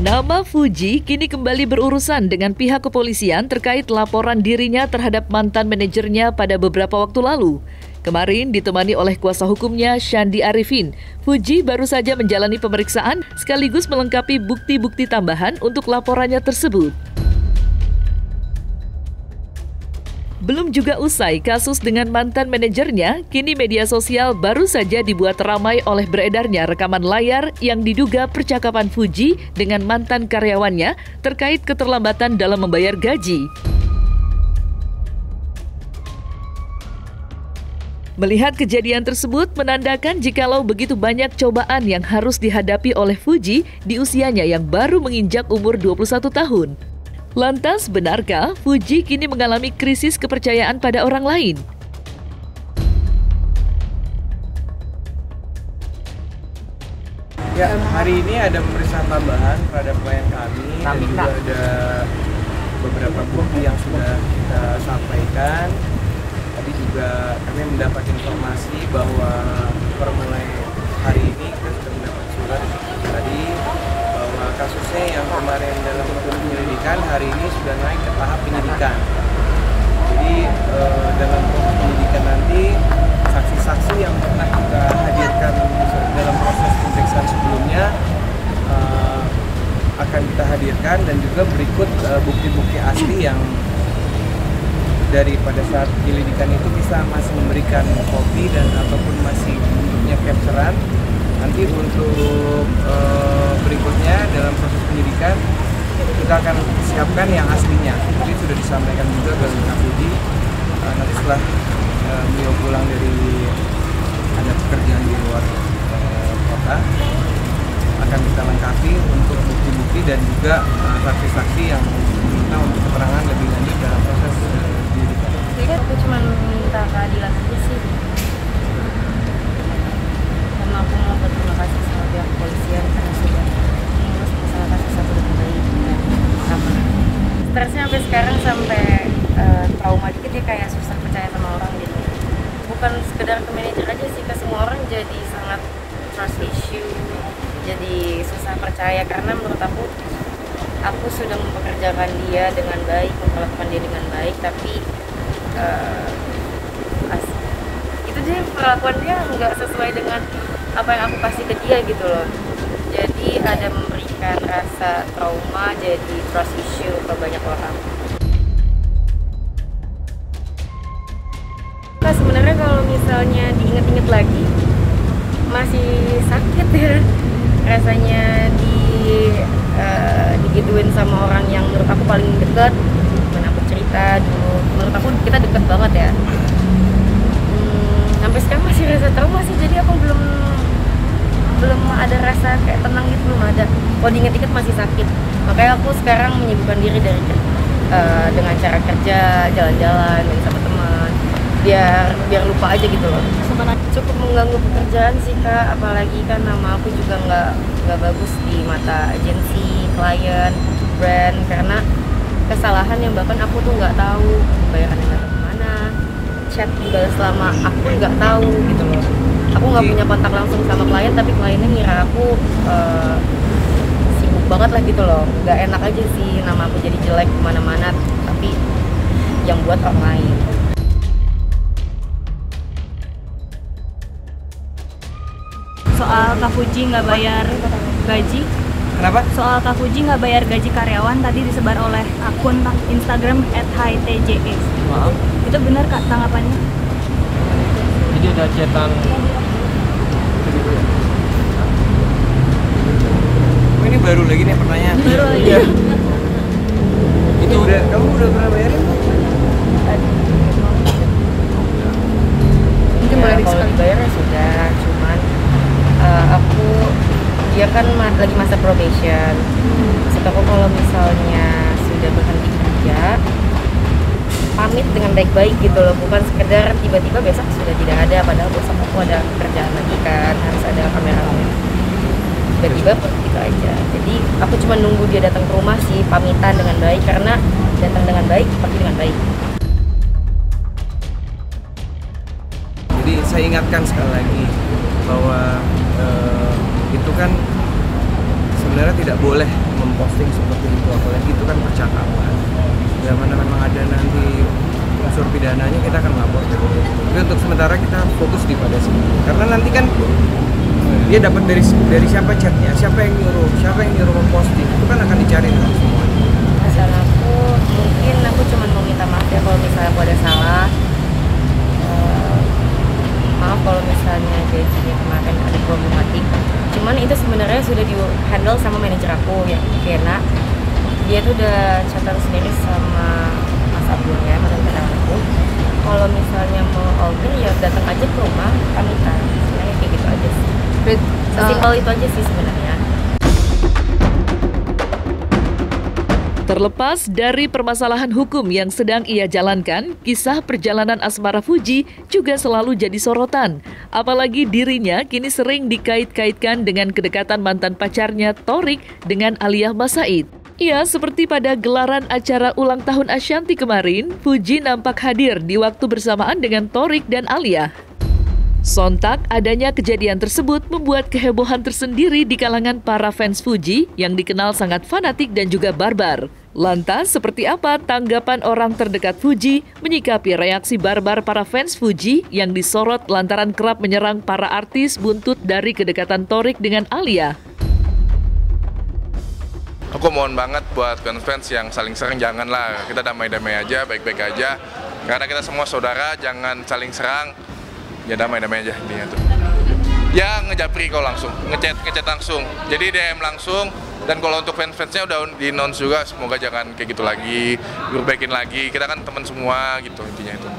Nama Fuji kini kembali berurusan dengan pihak kepolisian terkait laporan dirinya terhadap mantan manajernya pada beberapa waktu lalu. Kemarin ditemani oleh kuasa hukumnya Shandi Arifin, Fuji baru saja menjalani pemeriksaan sekaligus melengkapi bukti-bukti tambahan untuk laporannya tersebut. Belum juga usai kasus dengan mantan manajernya, kini media sosial baru saja dibuat ramai oleh beredarnya rekaman layar yang diduga percakapan Fuji dengan mantan karyawannya terkait keterlambatan dalam membayar gaji. Melihat kejadian tersebut menandakan jikalau begitu banyak cobaan yang harus dihadapi oleh Fuji di usianya yang baru menginjak umur 21 tahun. Lantas, benarkah Fuji kini mengalami krisis kepercayaan pada orang lain? Ya, hari ini ada pemeriksaan tambahan terhadap klien kami dan juga ada beberapa bukti yang sudah kita sampaikan. Tadi juga kami mendapat informasi bahwa per mulai hari ini kita sudah mendapat surat tadi bahwa kasusnya yang kemarin dalam penyelidikan hari ini sudah naik ke tahap penyidikan. Jadi dalam proses penyidikan nanti saksi-saksi yang pernah kita hadirkan dalam proses pemeriksaan sebelumnya akan kita hadirkan, dan juga berikut bukti-bukti asli yang pada saat penyelidikan itu bisa masih memberikan kopi dan ataupun masih bentuknya capturean. Nanti untuk berikutnya dalam proses penyidikan kita akan siapkan yang aslinya. Jadi sudah disampaikan juga ke Kak Fuji. Nanti setelah beliau pulang dari ada pekerjaan di luar kota, akan kita lengkapi untuk bukti-bukti dan juga saksi-saksi yang diminta untuk keterangan lebih lanjut dalam proses penyidikan. Aku cuma minta keadilan aja sih. Karena aku mau berterima kasih sama pihak kepolisian karena sudah mengurus masalah kasus aku dengan baik dan sama. Stresnya sampai sekarang sampai trauma dikit ya, kayak susah percaya sama orang gitu. Bukan sekedar ke manajer aja sih, ke semua orang jadi sangat trust issue, jadi susah percaya karena menurut aku sudah mempekerjakan dia dengan baik, memperlakukan dia dengan baik, tapi itu dia perlakuan dia nggak sesuai dengan apa yang aku kasih ke dia gitu loh. Jadi ada memberikan rasa trauma, jadi trust issue ke banyak orang. Sebenarnya kalau misalnya diinget-inget lagi masih sakit ya rasanya digituin sama orang yang menurut aku paling dekat. Dan aku cerita dulu, menurut aku kita deket banget ya. Sampai sekarang masih rasa trauma sih, jadi aku belum ada rasa kayak tenang gitu, belum ada. Kalau diinget-inget masih sakit. Makanya aku sekarang menyibukkan diri dengan cara kerja, jalan-jalan sama teman, biar lupa aja gitu loh. Sebenarnya cukup mengganggu pekerjaan sih Kak, apalagi kan nama aku juga nggak bagus di mata agensi, klien, brand, karena kesalahan yang bahkan aku tuh nggak tahu bayarannya datang kemana, chat dibalas lama aku nggak tahu gitu loh. Aku nggak punya kontak langsung sama klien, tapi kliennya ngira aku sibuk banget lah gitu loh. Nggak enak aja sih nama aku jadi jelek kemana-mana, tapi yang buat orang lain. Soal Kak Fuji nggak bayar gaji. Kenapa? Soal Kak Fuji nggak bayar gaji karyawan tadi disebar oleh akun Instagram @hitjs. Maaf. Itu benar Kak tanggapannya? Jadi ada chatan. Oh, ini baru lagi nih pertanyaan. Baru lagi. Ya. Itu kamu udah pernah bayarin? Mungkin boleh kalau dibayarnya sudah, cuman dia kan lagi masa probation. Maksud aku kalau misalnya sudah berhenti kerja, pamit dengan baik-baik gitu loh, bukan sekedar tiba-tiba besok sudah tidak ada, padahal besok aku ada kerjaan lagi kan, harus ada kameramen. Tiba-tiba gitu aja. Jadi aku cuma nunggu dia datang ke rumah sih, pamitan dengan baik, karena datang dengan baik, pergi dengan baik. Jadi saya ingatkan sekali lagi bahwa itu kan sebenarnya tidak boleh memposting seperti itu, apalagi itu kan percakapan. Ya mana memang ada nanti unsur pidananya, kita akan lapor. Tapi untuk sementara kita fokus di pada sini, karena nanti kan dia dapat dari siapa chatnya, siapa yang nyuruh memposting, itu kan akan dicari kan semuanya. Masalah mungkin aku cuma mau minta maaf ya kalau misalnya aku ada salah. Maaf kalau misalnya gajinya kemarin ada problematik. Cuman itu sebenarnya sudah di handle sama manajer aku ya, Kena. Dia tuh udah catat sendiri sama Mas Abdul ya, manajer aku. Kalau misalnya mau order ya datang aja ke rumah pamitan. Sebenarnya kayak gitu aja sih. Sesimpel itu aja sih sebenarnya. Terlepas dari permasalahan hukum yang sedang ia jalankan, kisah perjalanan asmara Fuji juga selalu jadi sorotan. Apalagi dirinya kini sering dikait-kaitkan dengan kedekatan mantan pacarnya Thorik dengan Aliyah Mas Said. Ya, seperti pada gelaran acara ulang tahun Ashanti kemarin, Fuji nampak hadir di waktu bersamaan dengan Thorik dan Aliyah. Sontak adanya kejadian tersebut membuat kehebohan tersendiri di kalangan para fans Fuji yang dikenal sangat fanatik dan juga barbar. Lantas, seperti apa tanggapan orang terdekat Fuji menyikapi reaksi barbar para fans Fuji yang disorot lantaran kerap menyerang para artis buntut dari kedekatan Thorik dengan Aliyah? Aku mohon banget buat fans yang saling serang, janganlah, kita damai-damai aja, baik-baik aja. Karena kita semua saudara, jangan saling serang. Ya damai-damai aja intinya tuh. Ya ngejapri kau langsung, ngechat langsung. Jadi DM langsung. Dan kalau untuk fans-fansnya udah di-announce juga, semoga jangan kayak gitu lagi, diperbaikin lagi. Kita kan teman semua gitu intinya itu.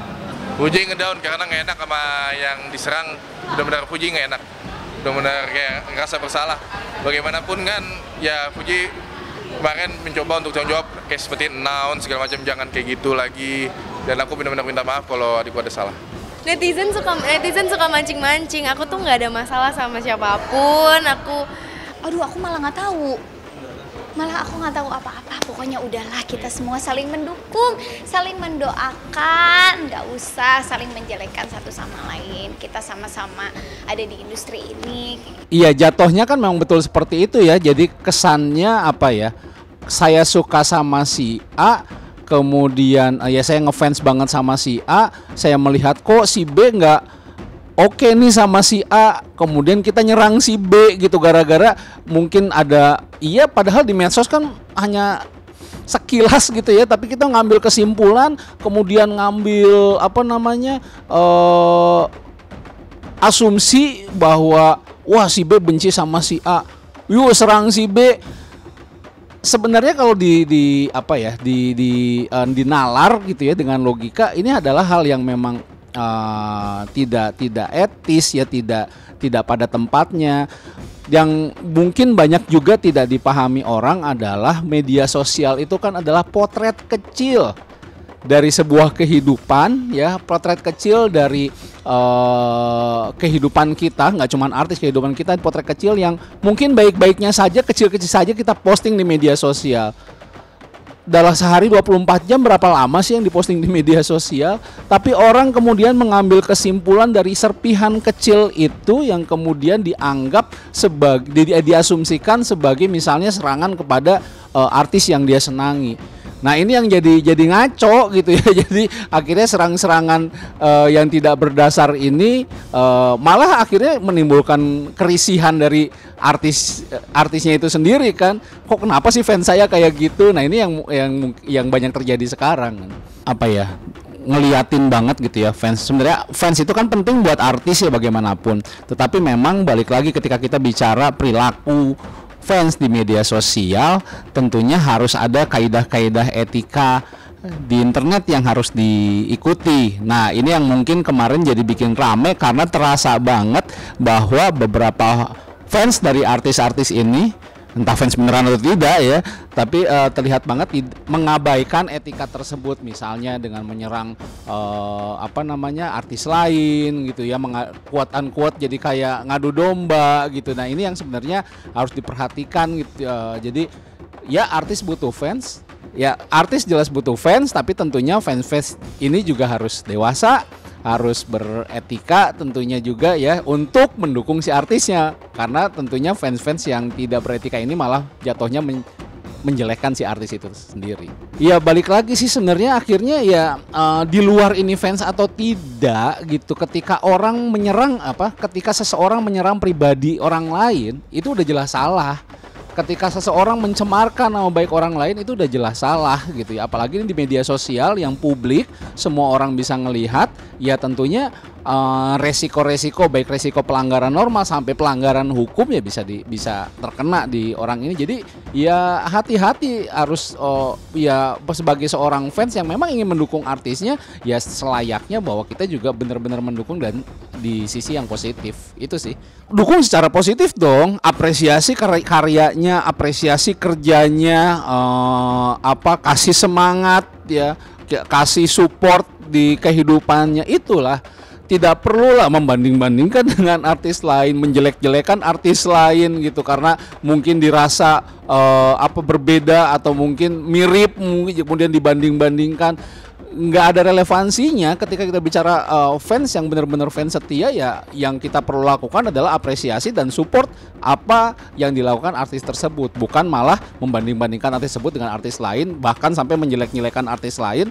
Fuji ngedown karena nggak enak sama yang diserang. Benar-benar Fuji nggak enak. Benar-benar kayak ngerasa bersalah. Bagaimanapun kan ya Fuji kemarin mencoba untuk tanggung jawab kayak seperti announce segala macam, jangan kayak gitu lagi. Dan aku benar-benar minta maaf kalau adikku ada salah. Netizen suka mancing-mancing. Aku tuh nggak ada masalah sama siapapun. Aku malah nggak tahu. Malah aku nggak tahu apa-apa. Pokoknya udahlah, kita semua saling mendukung, saling mendoakan. Nggak usah saling menjelekkan satu sama lain. Kita sama-sama ada di industri ini. Iya, jatuhnya kan memang betul seperti itu ya. Jadi kesannya apa ya? Saya suka sama si A, kemudian ya saya ngefans banget sama si A, saya melihat kok si B nggak oke nih sama si A, kemudian kita nyerang si B gitu gara-gara mungkin ada, iya padahal di medsos kan hanya sekilas gitu ya, tapi kita ngambil kesimpulan, kemudian ngambil asumsi bahwa wah si B benci sama si A, yuk serang si B. Sebenarnya kalau dinalar gitu ya dengan logika, ini adalah hal yang memang tidak etis ya, tidak pada tempatnya. Yang mungkin banyak juga tidak dipahami orang adalah media sosial itu kan adalah potret kecil dari sebuah kehidupan ya, potret kecil dari kehidupan kita, nggak cuma artis, kehidupan kita, potret kecil yang mungkin baik-baiknya saja, kecil-kecil saja kita posting di media sosial. Dalam sehari 24 jam berapa lama sih yang diposting di media sosial? Tapi orang kemudian mengambil kesimpulan dari serpihan kecil itu yang kemudian dianggap diasumsikan sebagai misalnya serangan kepada artis yang dia senangi. Nah ini yang jadi ngaco gitu ya. Jadi akhirnya serang-serangan yang tidak berdasar ini malah akhirnya menimbulkan kerisihan dari artisnya itu sendiri kan. Kok kenapa sih fans saya kayak gitu? Nah ini yang banyak terjadi sekarang. Apa ya? Ngeliatin banget gitu ya fans. Sebenarnya fans itu kan penting buat artis ya bagaimanapun. Tetapi memang balik lagi ketika kita bicara perilaku fans di media sosial, tentunya harus ada kaidah-kaidah etika di internet yang harus diikuti. Nah ini yang mungkin kemarin jadi bikin rame karena terasa banget bahwa beberapa fans dari artis-artis ini, entah fans beneran atau tidak ya, tapi terlihat banget mengabaikan etika tersebut, misalnya dengan menyerang artis lain gitu ya, quote-unquote jadi kayak ngadu domba gitu. Nah ini yang sebenarnya harus diperhatikan gitu. Jadi ya artis butuh fans, ya artis jelas butuh fans, tapi tentunya fans ini juga harus dewasa, harus beretika tentunya juga ya untuk mendukung si artisnya, karena tentunya fans-fans yang tidak beretika ini malah jatuhnya menjelekkan si artis itu sendiri. Ya balik lagi sih sebenarnya akhirnya ya di luar ini fans atau tidak gitu, ketika orang menyerang ketika seseorang menyerang pribadi orang lain itu udah jelas salah. Ketika seseorang mencemarkan nama baik orang lain itu udah jelas salah gitu ya. Apalagi ini di media sosial yang publik, semua orang bisa ngelihat, ya tentunya resiko-resiko baik resiko pelanggaran norma sampai pelanggaran hukum ya bisa terkena di orang ini. Jadi ya hati-hati harus ya sebagai seorang fans yang memang ingin mendukung artisnya ya selayaknya bahwa kita juga benar-benar mendukung dan di sisi yang positif. Itu sih. Dukung secara positif dong, apresiasi karyanya, apresiasi kerjanya, kasih semangat ya, kasih support di kehidupannya, itulah. Tidak perlulah membanding-bandingkan dengan artis lain, menjelek-jelekan artis lain gitu karena mungkin dirasa berbeda atau mungkin mirip, mungkin kemudian dibanding-bandingkan. Nggak ada relevansinya ketika kita bicara fans yang benar-benar fans setia. Ya yang kita perlu lakukan adalah apresiasi dan support apa yang dilakukan artis tersebut, bukan malah membanding-bandingkan artis tersebut dengan artis lain, bahkan sampai menjelek-jelekan artis lain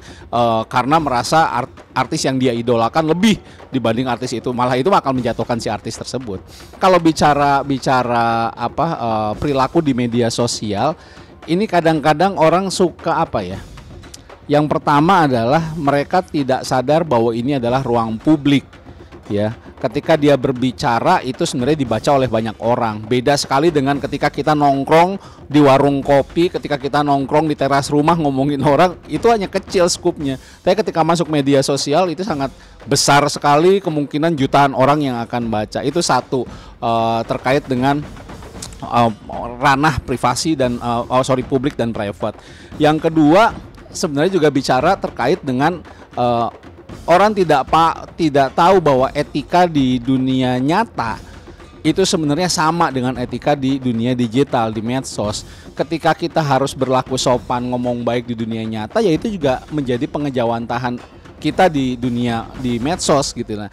karena merasa artis yang dia idolakan lebih dibanding artis itu. Malah itu akan menjatuhkan si artis tersebut. Kalau bicara perilaku di media sosial ini kadang-kadang orang suka yang pertama adalah mereka tidak sadar bahwa ini adalah ruang publik ya. Ketika dia berbicara itu sebenarnya dibaca oleh banyak orang. Beda sekali dengan ketika kita nongkrong di warung kopi, ketika kita nongkrong di teras rumah ngomongin orang, itu hanya kecil skupnya. Tapi ketika masuk media sosial itu sangat besar sekali, kemungkinan jutaan orang yang akan baca. Itu satu, terkait dengan ranah privasi dan publik dan private. Yang kedua sebenarnya juga bicara terkait dengan orang tidak tahu bahwa etika di dunia nyata itu sebenarnya sama dengan etika di dunia digital, di medsos. Ketika kita harus berlaku sopan, ngomong baik di dunia nyata, ya itu juga menjadi pengejawantahan kita di dunia di medsos gitu. Nah,